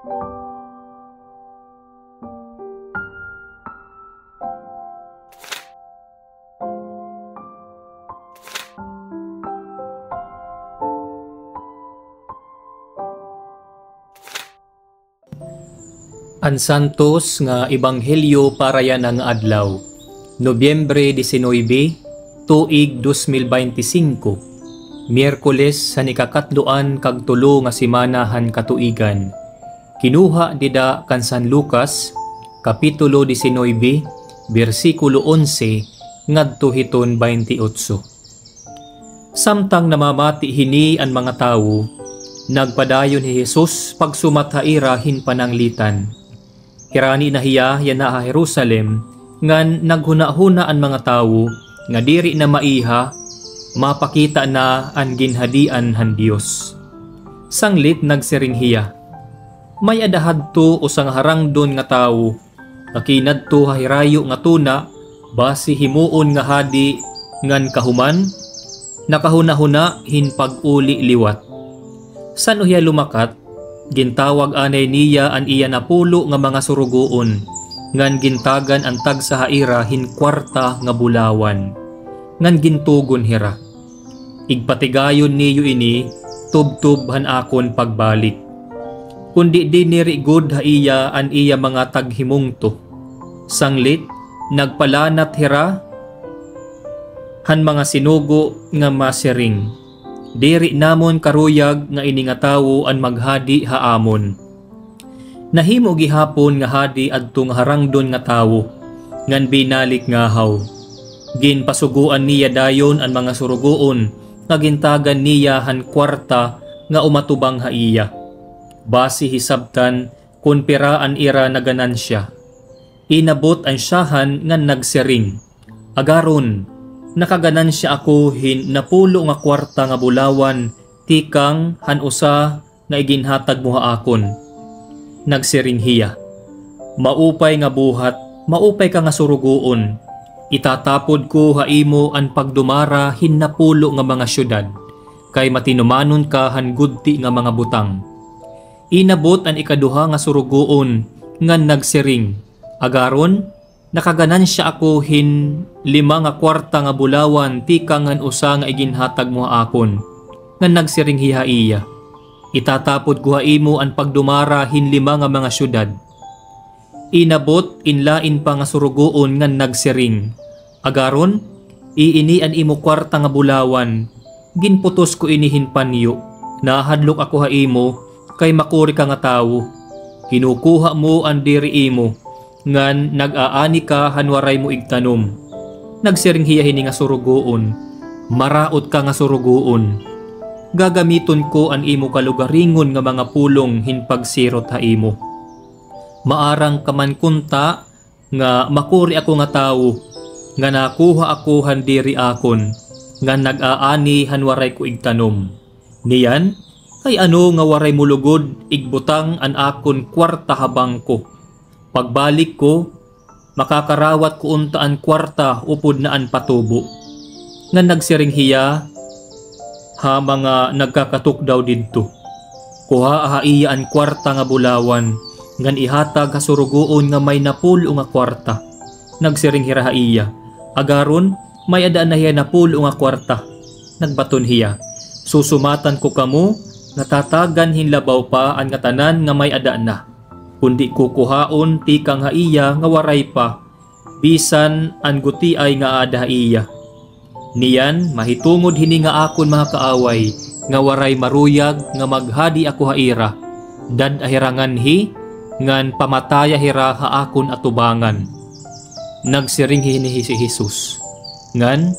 An Santos nga Ebanghelyo para yan ang adlaw, Nobyembre 19, tuig 2025, Miyerkules sa nikakatloan kag tulo nga simanahan katuigan. Kinuha dida kan San Lucas, Kapitulo 19, versikulo 11, ngadto hiton 28. Samtang namamati hini an mga tawo, nagpadayon ni Jesus pagsumathaira hinpananglitan. Kirani na hiya yan na Jerusalem, ngan naghuna-huna ang mga tawo, nga diri na maiha, mapakita na ang ginhadian han Dios. Sanglit nagsiring hiya. May adahad to usang harangdon nga tawo, nakinad to hahirayo nga tuna, basi himuon nga hadi, ngan kahuman, nakahuna-huna hin pag-uli liwat. San hiya lumakat? Gintawag anay niya an iya napulo nga mga surugoon, ngan gintagan ang tag sa haira hin kwarta nga bulawan, ngan gintugon hira. Igpatigayon niyo ini, tub-tub han akon pagbalik. Kundi di nirigod ha iya an iya mga taghimungto. Sanglit, nagpalanat hira, han mga sinugo nga masiring. Diri namon karuyag nga ini nga tawo an maghadi haamon. Nahimo gihapon nga hadi adtong harangdon nga tawo, ngan binalik nga haw. Ginpasuguan niya dayon an mga surugoon, nga gintagan niya han kwarta nga umatubang ha iya. Basi hisabtan kun piraan ira na ganansya. Inabot ang siyahan nga nagsering. Agaron, nakaganansya ako hin napulo nga kwarta nga bulawan, tikang han usa nga iginhatag mo haakon. Nagsiring hiya. Maupay nga buhat, maupay ka nga surugoon. Itatapod ko haimo an pagdumara hin napulo nga mga syudad, kay matinumanon ka han gudti nga mga butang. Inabot an ikaduha nga surugoon, ngan nagsiring. Agaron, nakaganansya ako hin 5 nga kwarta nga bulawan, tikang ngan usa nga iginhatag mo akon. Ngan nagsiring hiya iya. Itatapod ko haimo an pagdumara hin 5 nga mga syudad. Inabot inlain pa nga surugoon, ngan nagsiring. Agaron, iini an imo kwarta nga bulawan, ginputos ko inihin panyo. Nahadlok ako haimo, kay makuri ka nga tawo. Kinukuha mo ang diri imo, ngan nag-aani ka hanwaray mo igtanom. Nagsiring hiya hini nga surugoon, maraot ka nga surugoon. Gagamiton ko an imo kalugaringon nga mga pulong hin pagsirot ha imo. Maarang kaman kunta nga makuri ako nga tawo, nga nakuha ako handiri akon, nga nag-aani hanwaray ko igtanom. Niyan, kay ano nga waray mulugod igbutang an akon kwarta habang ko. Pagbalik ko, makakarawat ko untaan kwarta upod na an patubo. Nga nagsiring hiya, ha mga nagkakatok daw didto. Kuha aha iya an kwarta nga bulawan, ngan ihatag hasurugoon nga may napulo nga kwarta. Nagsiring hira ha iya. Agaron, may adaan na hiya napulo nga kwarta. Nagbaton hiya. Susumatan ko kamo, natatagan hinlabaw pa an nga tanan nga may adaan na. Kundi kukuhaon tikang haiya nga waray pa, bisan an guti ay nga ada iya. Niyan mahitungod hini nga akon mga kaaway, nga waray maruyag nga maghadi ako haira, dad ahirangan hi, ngan pamataya hira ha akon atubangan. Nagsiring hini si Jesus, ngan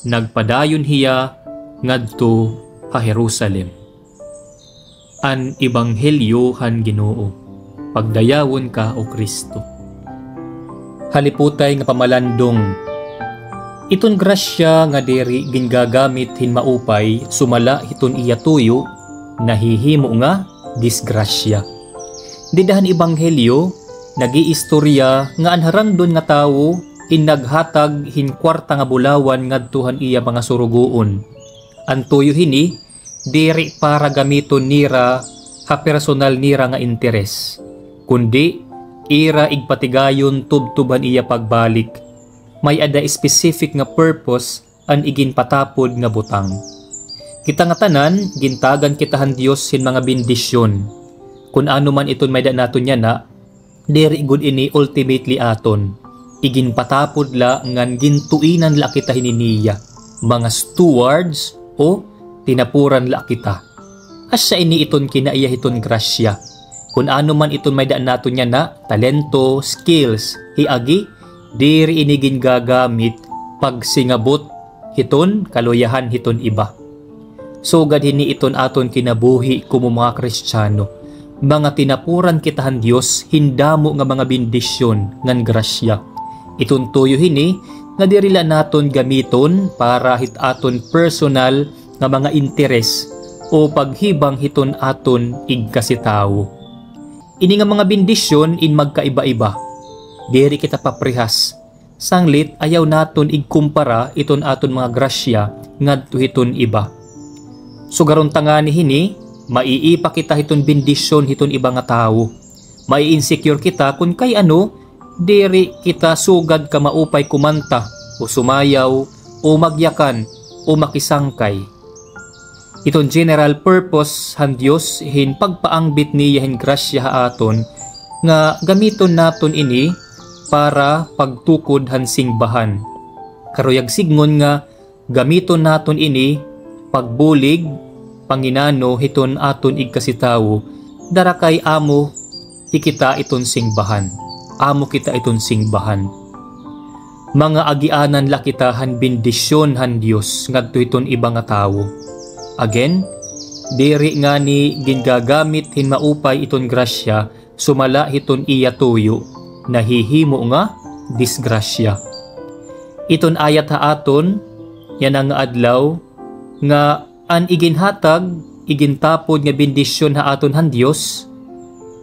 nagpadayon hiya ngadto ha Jerusalem. An Ebanghelyo han Ginoo. Pagdayawon ka o Kristo. Haliputay nga pamalandong. Iton grasya nga diri gingagamit hin maupay, sumala hiton iya tuyo, nahihimo nga disgrasya. Didahan Ebanghelyo, nagiistorya nga anharangdon nga tawo, inaghatag hin kwarta nga bulawan ngadtuhan iya mga surugoon. An tuyo hini, diri para gamiton nira ha personal nira nga interes, kundi ira igpatigayon tubtuban iya pagbalik. May ada specific nga purpose an igin patapod nga butang. Kita nga tanan, gintagan kitahan Dios sin mga bendisyon. Kung ano man iton may da naton niya na, diri good ini ultimately aton. Igin patapod la ngan gintuinan la kita hininiya. Mga stewards o tinapuran la kita. Asya ini iton kinaiya iton grasya. Kung ano man iton may daan nato niya na, talento, skills, hiagi, diri ini gingagamit pag singabot hiton kaluyahan hiton iba. Sugad hini iton aton kinabuhi kumo mga Kristiyano. Mga tinapuran kitahan Dios hindamo nga mga bendisyon ngan grasya. Iton tuyo hini nga dirila naton gamiton para hitaton personal nga mga interes o paghibang hiton aton igkasitawo. Ini nga mga bendisyon in magkaiba-iba. Diri kita paprihas. Sanglit ayaw naton igkumpara iton aton mga grasya ngadto hiton iba. Sugaron tangani hini, maiipa kita hiton bendisyon hiton iba nga tawo. Mai-insecure kita kung kay ano, diri kita sugad ka maupay kumanta o sumayaw o magyakan o makisangkay. Iton general purpose han Dios hin pagpaangbit niya hin grasya aton nga gamiton naton ini para pagtukod han singbahan. Karuyag signon nga gamiton naton ini pagbulig panginano hiton aton igkasitawo darakay amo ikita iton singbahan. Amo kita iton singbahan. Mga agianan la kita han bendisyon han Dios ngadto iton iba nga tawo. Again, diri nga ni gingagamit hin maupay iton grasya sumala hiton iya tuyo nahihimo nga disgrasya. Iton ayat ha aton yan ang adlaw nga an iginhatag igintapod nga bendisyon ha aton han Dios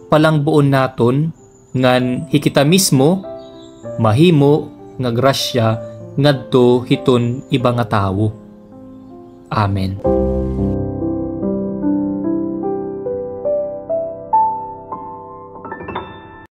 palang buon naton ngan hikita mismo mahimo nga grasya ngadto hiton iba nga tawo. Amen.